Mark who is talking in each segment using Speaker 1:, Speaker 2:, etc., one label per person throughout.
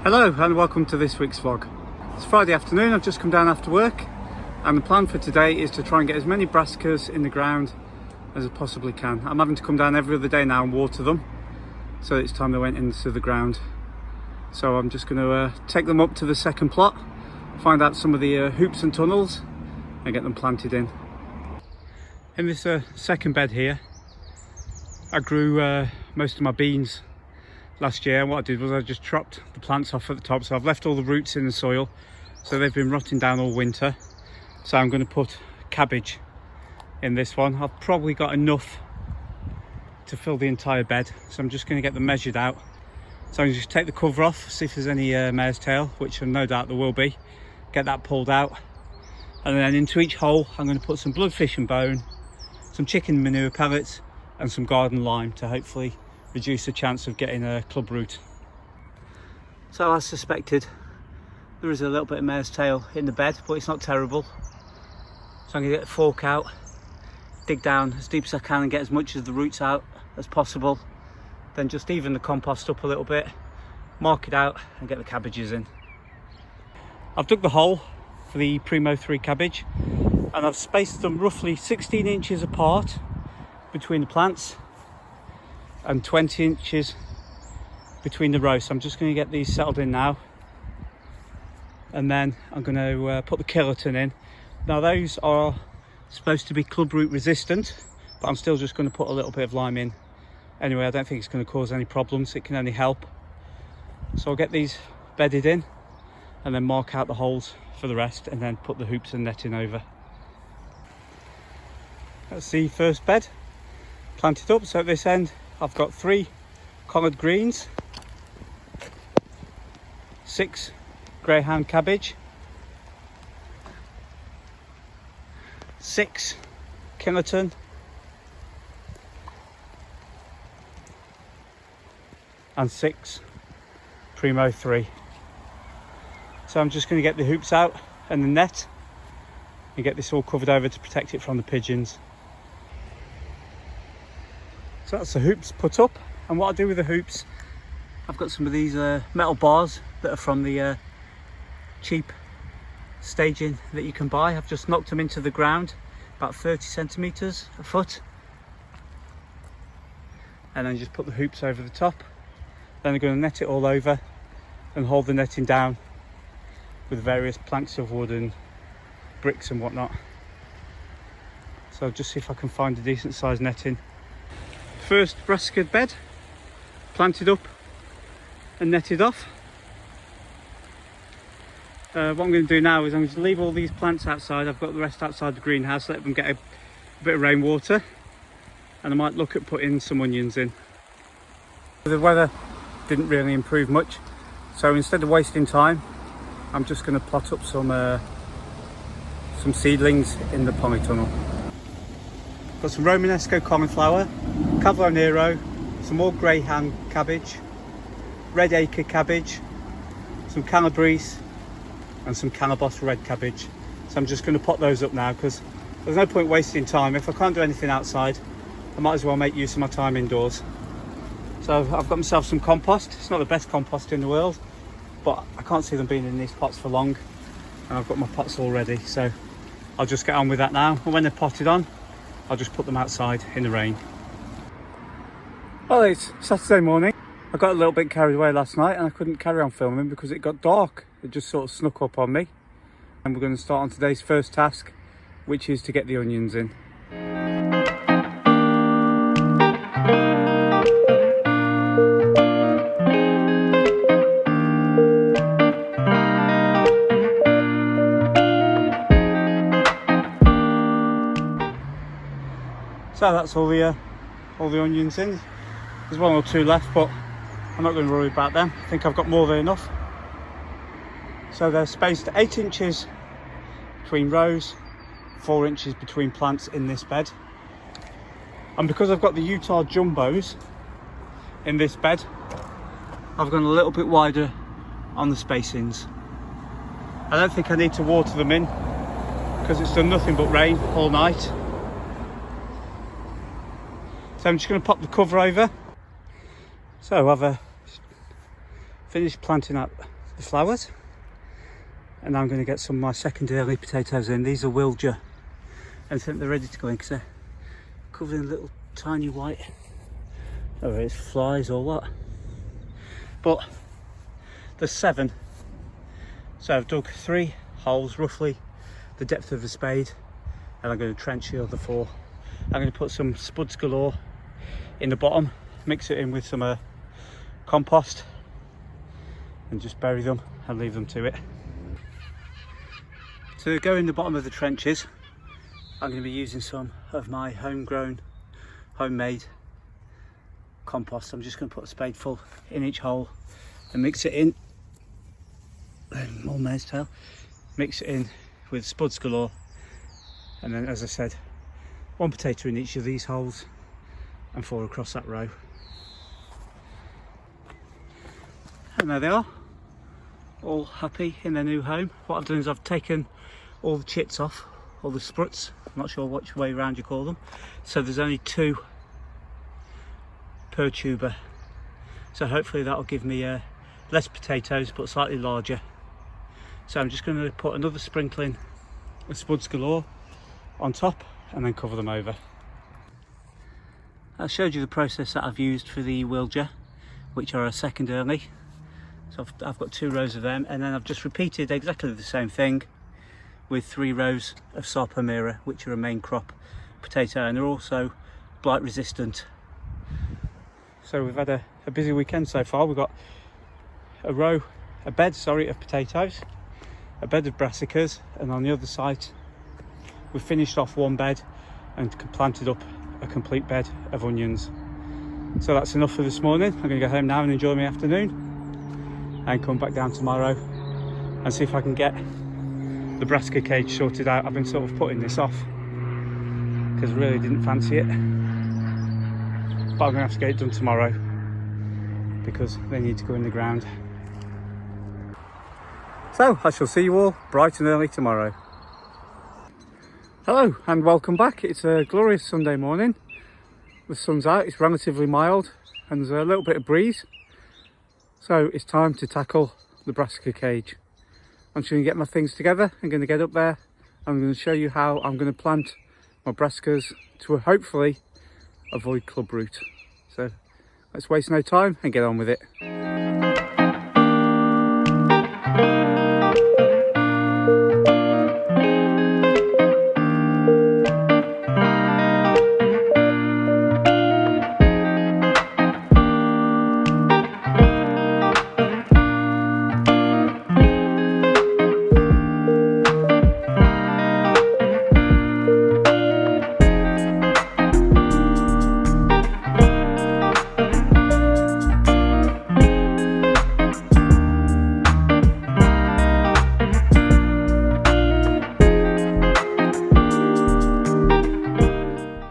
Speaker 1: Hello and welcome to this week's vlog. It's Friday afternoon, I've just come down after work and the plan for today is to try and get as many brassicas in the ground as I possibly can. I'm having to come down every other day now and water them, so it's time they went into the ground. So I'm just going to take them up to the second plot, find out some of the hoops and tunnels and get them planted in. In this second bed here, I grew most of my beans last year, and what I did was I just chopped the plants off at the top, so I've left all the roots in the soil, so they've been rotting down all winter. So I'm going to put cabbage in this one. I've probably got enough to fill the entire bed, so I'm just going to get them measured out. So I'm going to just take the cover off, see if there's any mare's tail, which no doubt there will be. Get that pulled out, and then into each hole I'm going to put some bloodfish and bone, some chicken manure pellets and some garden lime to hopefully reduce the chance of getting a club root. So as suspected, there is a little bit of mare's tail in the bed, but it's not terrible. So I'm going to get the fork out, dig down as deep as I can and get as much of the roots out as possible, then just even the compost up a little bit, mark it out and get the cabbages in. I've dug the hole for the Primo 3 cabbage and I've spaced them roughly 16 inches apart between the plants and 20 inches between the rows. So I'm just going to get these settled in now, and then I'm going to put the kiloton in. Now those are supposed to be club root resistant, but I'm still just going to put a little bit of lime in anyway. I don't think it's going to cause any problems, it can only help. So I'll get these bedded in and then mark out the holes for the rest, and then put the hoops and netting over. That's the first bed planted up. So at this end I've got 3 collard greens, 6 greyhound cabbage, 6 kiloton, and 6 Primo 3. So I'm just going to get the hoops out and the net and get this all covered over to protect it from the pigeons. So that's the hoops put up, and what I do with the hoops, I've got some of these metal bars that are from the cheap staging that you can buy. I've just knocked them into the ground about 30 centimeters a foot, and then just put the hoops over the top. Then I'm going to net it all over and hold the netting down with various planks of wood and bricks and whatnot. So I'll just see if I can find a decent sized netting. First brassica bed planted up and netted off. What I'm going to do now is I'm going to leave all these plants outside. I've got the rest outside the greenhouse, let them get a bit of rainwater, and I might look at putting some onions in. The weather didn't really improve much, so instead of wasting time, I'm just going to plot up some seedlings in the polytunnel. Got some Romanesco cauliflower, Cavolo Nero, some more greyhound cabbage, red acre cabbage, some calabrese and some Calabos red cabbage. So I'm just going to pot those up now because there's no point wasting time. If I can't do anything outside, I might as well make use of my time indoors. So I've got myself some compost. It's not the best compost in the world, but I can't see them being in these pots for long, and I've got my pots all ready, so I'll just get on with that now, and when they're potted on I'll just put them outside in the rain. Well, it's Saturday morning. I got a little bit carried away last night and I couldn't carry on filming because it got dark. It just sort of snuck up on me. And we're going to start on today's first task, which is to get the onions in. So that's all the onions in. There's 1 or 2 left, but I'm not going to worry about them. I think I've got more than enough. So they're spaced 8 inches between rows, 4 inches between plants in this bed. And because I've got the Utah Jumbos in this bed, I've gone a little bit wider on the spacings. I don't think I need to water them in because it's done nothing but rain all night. So I'm just going to pop the cover over. So I've finished planting up the flowers, and now I'm going to get some of my second early potatoes in. These are Wilger, and I think they're ready to go in because they're covered in little tiny white, oh, it's flies or what, but there's 7, so I've dug 3 holes, roughly the depth of a spade, and I'm going to trench the other 4. I'm going to put some spuds galore in the bottom, mix it in with some compost, and just bury them and leave them to it. To go in the bottom of the trenches, I'm going to be using some of my homemade compost. I'm just going to put a spadeful in each hole and mix it in, more mare's tail, mix it in with spuds galore, and then, as I said, 1 potato in each of these holes and 4 across that row. And there they are, all happy in their new home. What I've done is I've taken all the chits off, all the spruts, I'm not sure which way around you call them, so there's only 2 per tuber, so hopefully that'll give me less potatoes but slightly larger. So I'm just going to put another sprinkling of spuds galore on top and then cover them over. I showed you the process that I've used for the Wilger, which are a second early. So I've got 2 rows of them, and then I've just repeated exactly the same thing with 3 rows of Sarpamira, which are a main crop potato, and they're also blight resistant. So we've had a busy weekend so far. We've got a bed of potatoes, a bed of brassicas, and on the other side we've finished off 1 bed and planted up a complete bed of onions. So that's enough for this morning. I'm going to go home now and enjoy my afternoon and come back down tomorrow and see if I can get the brassica cage sorted out. I've been sort of putting this off because I really didn't fancy it, but I'm going to have to get it done tomorrow because they need to go in the ground. So I shall see you all bright and early tomorrow. Hello and welcome back. It's a glorious Sunday morning. The sun's out, it's relatively mild, and there's a little bit of breeze. So it's time to tackle the brassica cage. I'm just going to get my things together. I'm going to get up there. I'm going to show you how I'm going to plant my brassicas to hopefully avoid club root. So let's waste no time and get on with it.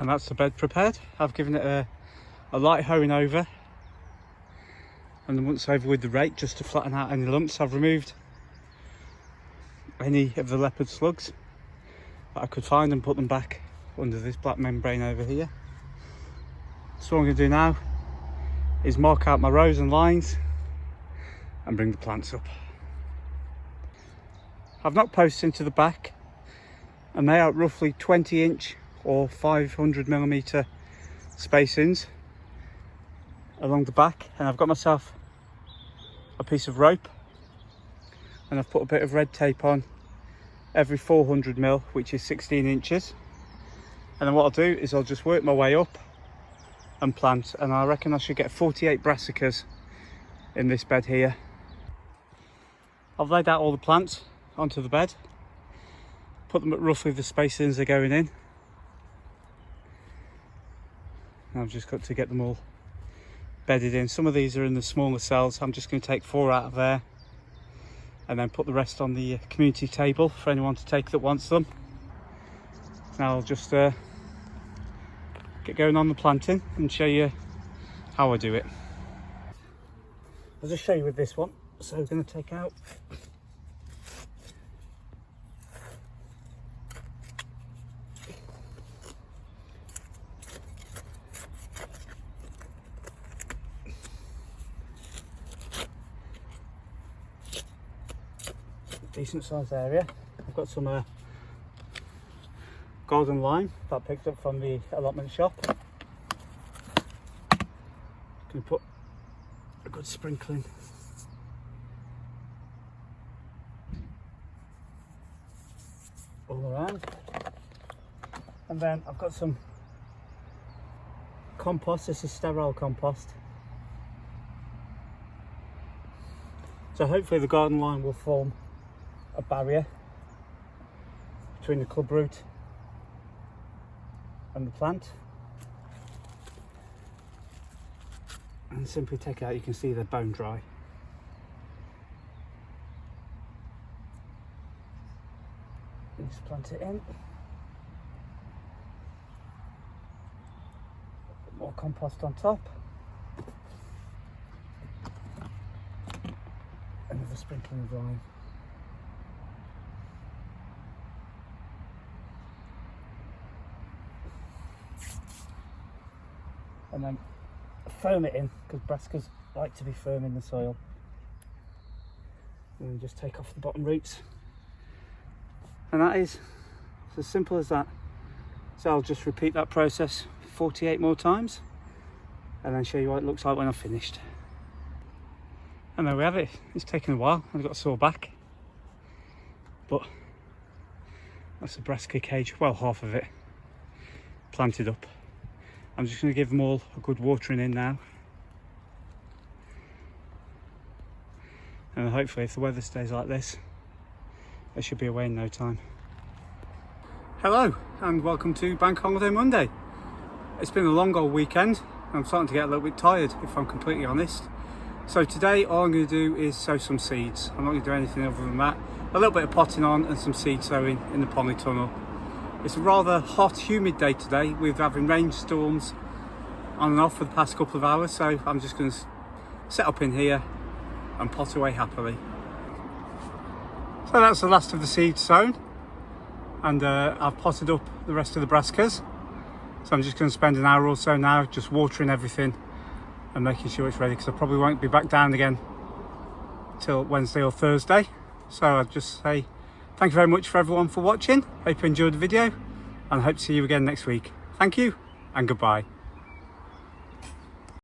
Speaker 1: And that's the bed prepared. I've given it a light hoeing over and then once over with the rake just to flatten out any lumps. I've removed any of the leopard slugs that I could find and put them back under this black membrane over here. So what I'm going to do now is mark out my rows and lines and bring the plants up. I've knocked posts into the back and they are roughly 20-inch or 500mm spacings along the back, and I've got myself a piece of rope and I've put a bit of red tape on every 400mm, which is 16 inches, and then what I'll do is I'll just work my way up and plant, and I reckon I should get 48 brassicas in this bed here. I've laid out all the plants onto the bed, put them at roughly the spacings they're going in. I've just got to get them all bedded in. Some of these are in the smaller cells. I'm just going to take 4 out of there and then put the rest on the community table for anyone to take that wants them. Now I'll just get going on the planting and show you how I do it. I'll just show you with this one. So we're going to take out decent sized area. I've got some golden lime that I picked up from the allotment shop. Can put a good sprinkling all around. And then I've got some compost. This is sterile compost. So hopefully the garden line will form a barrier between the club root and the plant. And simply take it out, you can see they're bone dry. And just plant it in. Put more compost on top. Another sprinkling of lime. And then firm it in, because brassicas like to be firm in the soil. And then just take off the bottom roots. And that is as simple as that. So I'll just repeat that process 48 more times and then show you what it looks like when I've finished. And there we have it. It's taken a while. I've got a sore back, but that's the brassica cage, well, half of it planted up. I'm just going to give them all a good watering in now, and hopefully if the weather stays like this, they should be away in no time. Hello and welcome to Bank Holiday Monday. It's been a long old weekend and I'm starting to get a little bit tired, if I'm completely honest. So today all I'm going to do is sow some seeds. I'm not going to do anything other than that. A little bit of potting on and some seed sowing in the polytunnel. It's a rather hot, humid day today. We're having rainstorms on and off for the past couple of hours, so I'm just going to set up in here and pot away happily. So that's the last of the seeds sown, and I've potted up the rest of the brassicas. So I'm just going to spend an hour or so now just watering everything and making sure it's ready, because I probably won't be back down again till Wednesday or Thursday. So I'll just say thank you very much for everyone for watching. Hope you enjoyed the video and I hope to see you again next week. Thank you and goodbye.